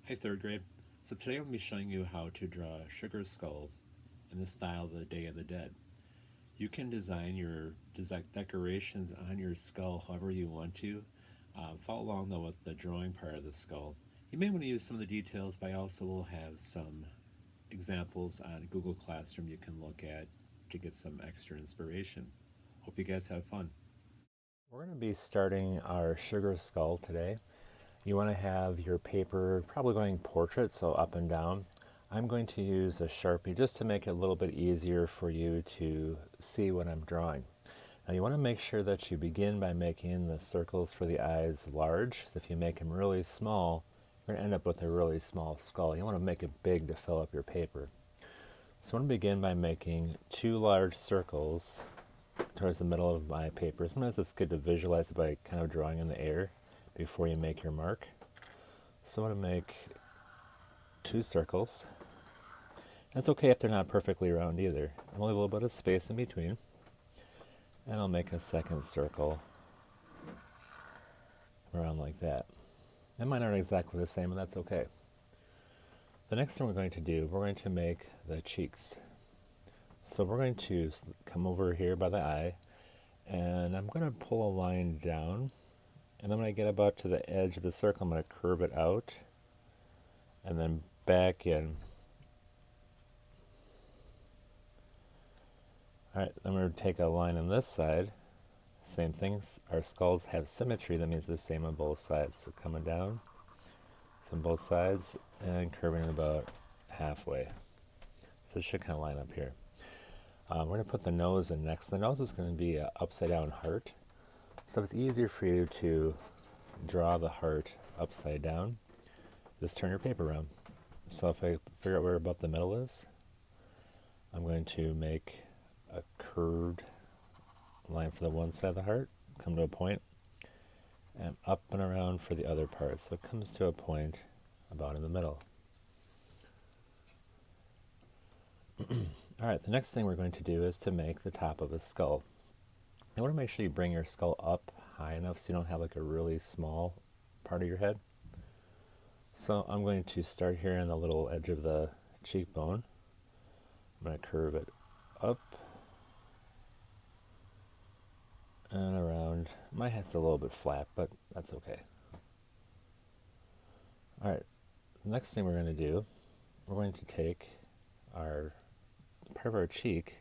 Hi, third grade. So today I'm going to be showing you how to draw a sugar skull in the style of the Day of the Dead. You can design your decorations on your skull however you want to. Follow along though with the drawing part of the skull. You may want to use some of the details, but I also will have some examples on Google Classroom you can look at to get some extra inspiration. Hope you guys have fun. We're going to be starting our sugar skull today. You want to have your paper probably going portrait, so up and down. I'm going to use a Sharpie just to make it a little bit easier for you to see what I'm drawing. Now you want to make sure that you begin by making the circles for the eyes large. So if you make them really small, you're going to end up with a really small skull. You want to make it big to fill up your paper. So I'm going to begin by making two large circles towards the middle of my paper. Sometimes it's good to visualize it by kind of drawing in the air before you make your mark. So I'm going to make two circles. It's okay if they're not perfectly round either. I'll leave a little bit of space in between. And I'll make a second circle around like that. And mine aren't exactly the same, and that's okay. The next thing we're going to do, we're going to make the cheeks. So we're going to come over here by the eye, and I'm going to pull a line down, and I'm going to get about to the edge of the circle. I'm going to curve it out, and then back in. Alright, then we're going to take a line on this side. Same thing, our skulls have symmetry, that means the same on both sides. So coming down, so on both sides, and curving about halfway. So it should kind of line up here. We're going to put the nose in next. The nose is going to be an upside down heart. So it's easier for you to draw the heart upside down. Just turn your paper around. So if I figure out where about the middle is, I'm going to make a curved line for the one side of the heart, come to a point, and up and around for the other part. So it comes to a point about in the middle. Alright, the next thing we're going to do is to make the top of a skull. You want to make sure you bring your skull up high enough so you don't have like a really small part of your head. So I'm going to start here on the little edge of the cheekbone. I'm going to curve it up and around. My head's a little bit flat, but that's okay. Alright, the next thing we're going to do, we're going to take our part of our cheek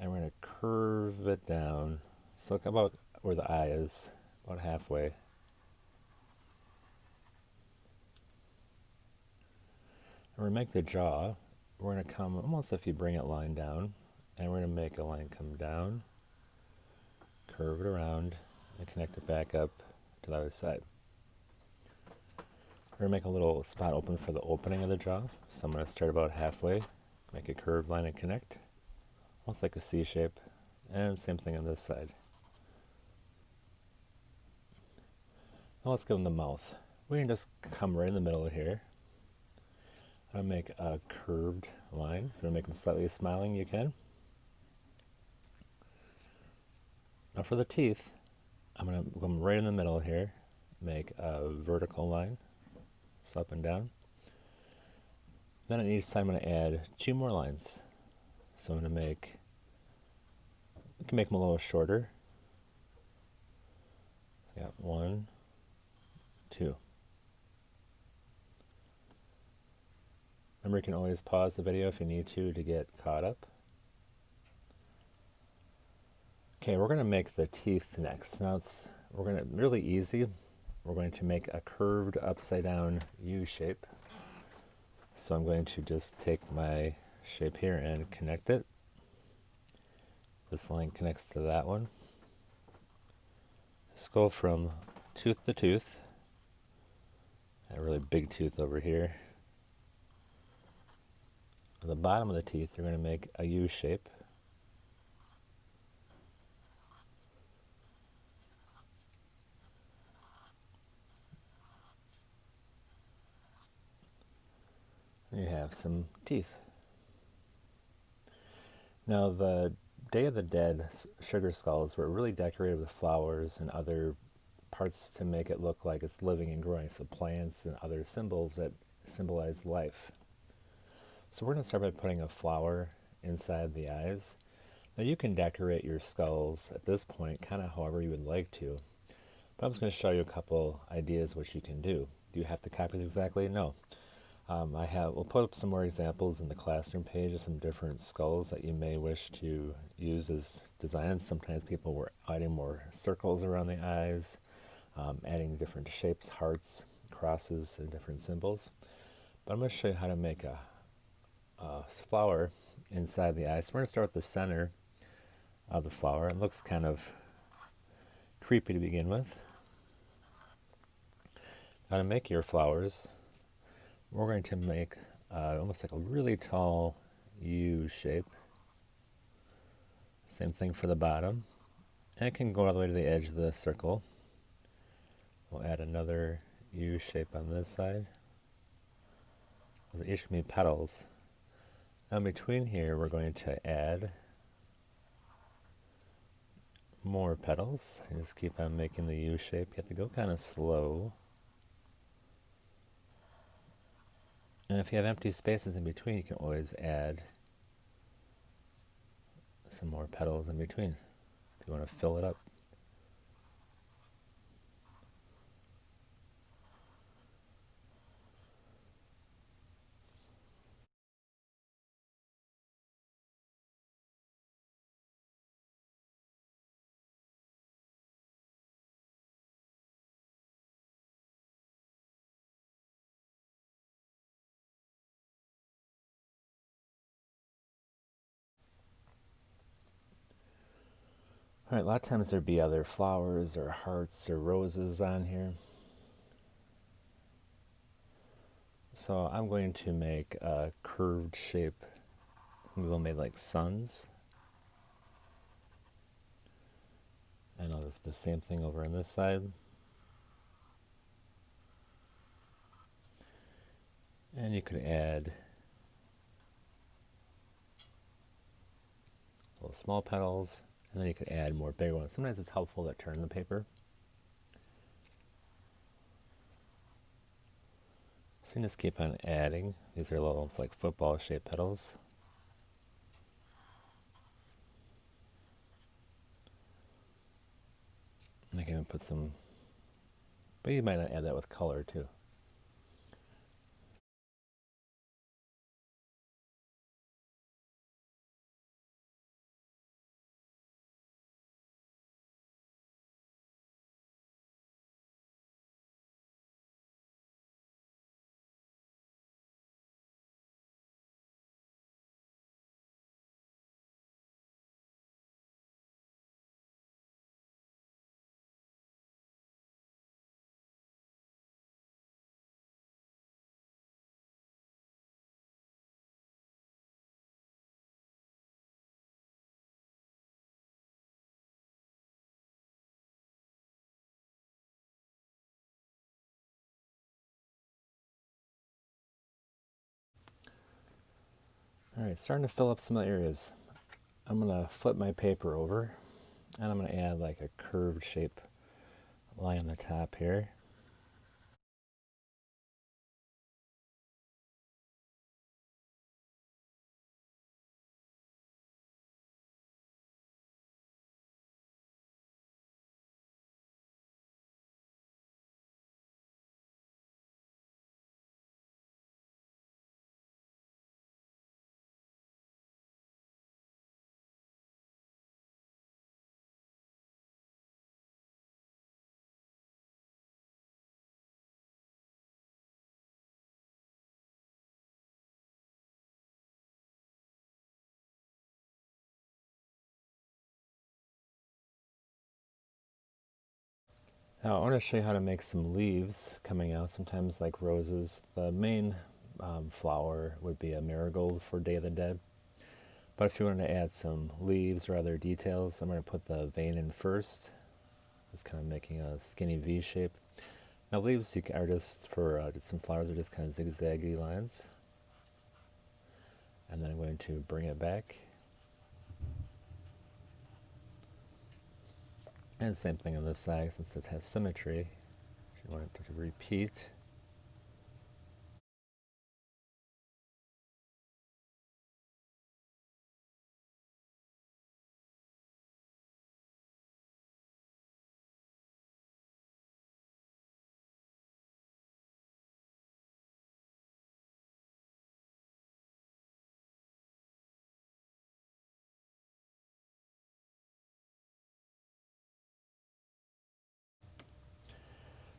and we're going to curve it down. So look about where the eye is, about halfway. And we're going to make the jaw. We're going to come almost if you bring it line down, and we're going to make a line come down, curve it around, and connect it back up to the other side. We're going to make a little spot open for the opening of the jaw. So I'm going to start about halfway, make a curved line and connect, almost like a C shape, and same thing on this side. Now let's go in the mouth. We can just come right in the middle here. I'm going to make a curved line. If you want to make them slightly smiling, you can. Now for the teeth, I'm going to come right in the middle here, make a vertical line, so up and down. Then on each side I'm going to add two more lines. So I'm going to we can make them a little shorter. So got 1, 2. Remember, you can always pause the video if you need to get caught up. Okay, we're going to make the teeth next. Now we're going to, really easy, we're going to make a curved upside down U shape. So I'm going to just take my shape here and connect it. This line connects to that one. Just go from tooth to tooth. A really big tooth over here. At the bottom of the teeth, you're going to make a U shape. And you have some teeth. Now the Day of the Dead sugar skulls were really decorated with flowers and other parts to make it look like it's living and growing, so plants and other symbols that symbolize life. So we're going to start by putting a flower inside the eyes. Now you can decorate your skulls at this point kind of however you would like to, but I'm just going to show you a couple ideas what you can do. Do you have to copy this exactly? No. We'll put up some more examples in the classroom page of some different skulls that you may wish to use as designs. Sometimes people were adding more circles around the eyes, adding different shapes, hearts, crosses, and different symbols. But I'm going to show you how to make a flower inside the eye. So we're going to start with the center of the flower. It looks kind of creepy to begin with. Now to make your flowers, we're going to make almost like a really tall U shape. Same thing for the bottom. And it can go all the way to the edge of the circle. We'll add another U shape on this side. Those each can be petals. Now in between here, we're going to add more petals. You just keep on making the U shape. You have to go kind of slow. And if you have empty spaces in between, you can always add some more petals in between if you want to fill it up. All right, a lot of times there'd be other flowers or hearts or roses on here. So I'm going to make a curved shape. We'll make like suns. And I'll do the same thing over on this side. And you could add little small petals, and then you could add more big ones. Sometimes it's helpful to turn the paper. So you just keep on adding. These are little, like football shaped petals. And I can even put some, but you might not add that with color too. All right, starting to fill up some areas. I'm going to flip my paper over, and I'm going to add like a curved shape line on the top here. Now I want to show you how to make some leaves coming out, sometimes like roses. The main flower would be a marigold for Day of the Dead. But if you want to add some leaves or other details, I'm going to put the vein in first. Just kind of making a skinny V shape. Now leaves are just for some flowers are just kind of zigzaggy lines. And then I'm going to bring it back. And same thing on this side, since this has symmetry. If you want it to repeat.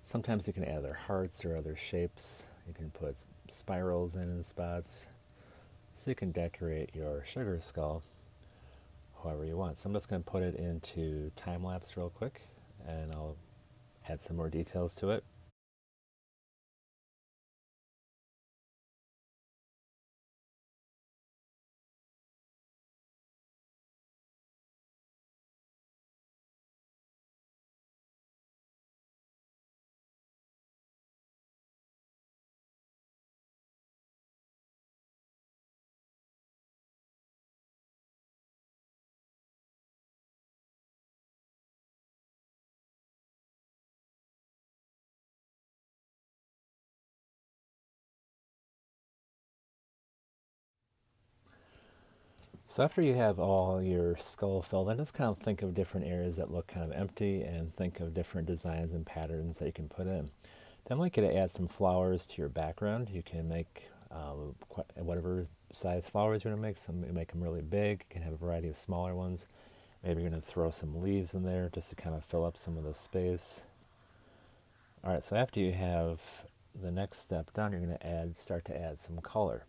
Sometimes you can add other hearts or other shapes. You can put spirals in spots. So you can decorate your sugar skull however you want. So I'm just going to put it into time lapse real quick and I'll add some more details to it. So after you have all your skull filled in, just kind of think of different areas that look kind of empty and think of different designs and patterns that you can put in. Then I'd like you to add some flowers to your background. You can make whatever size flowers you're going to make. Some you make them really big. You can have a variety of smaller ones. Maybe you're going to throw some leaves in there just to kind of fill up some of the space. All right, so after you have the next step done, you're going to start to add some color.